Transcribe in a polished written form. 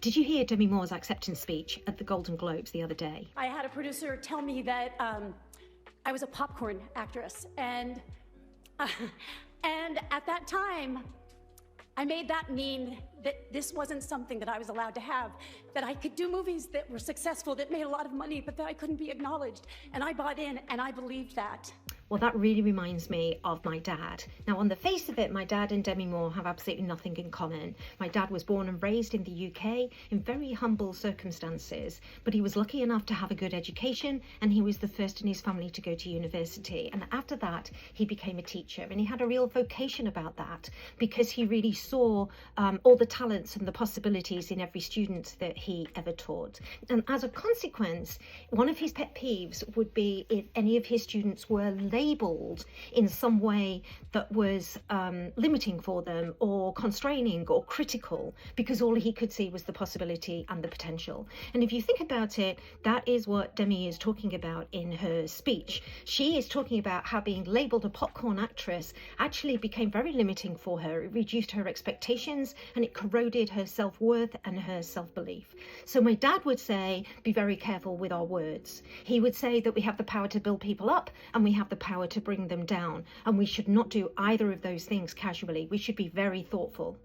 Did you hear Demi Moore's acceptance speech at the Golden Globes the other day? I had a producer tell me that I was a popcorn actress, and at that time, I made that mean that this wasn't something that I was allowed to have, that I could do movies that were successful, that made a lot of money, but that I couldn't be acknowledged. And I bought in, and I believed that. Well, that really reminds me of my dad. Now, on the face of it, my dad and Demi Moore have absolutely nothing in common. My dad was born and raised in the UK in very humble circumstances, but he was lucky enough to have a good education, and he was the first in his family to go to university. And after that, he became a teacher, and he had a real vocation about that because he really saw all the talents and the possibilities in every student that he ever taught. And as a consequence, one of his pet peeves would be if any of his students were labelled in some way that was limiting for them or constraining or critical, because all he could see was the possibility and the potential. And if you think about it, that is what Demi is talking about in her speech. She is talking about how being labelled a popcorn actress actually became very limiting for her. It reduced her expectations and it corroded her self-worth and her self-belief. So my dad would say, be very careful with our words. He would say that we have the power to build people up and we have the power to bring them down, and we should not do either of those things casually. We should be very thoughtful.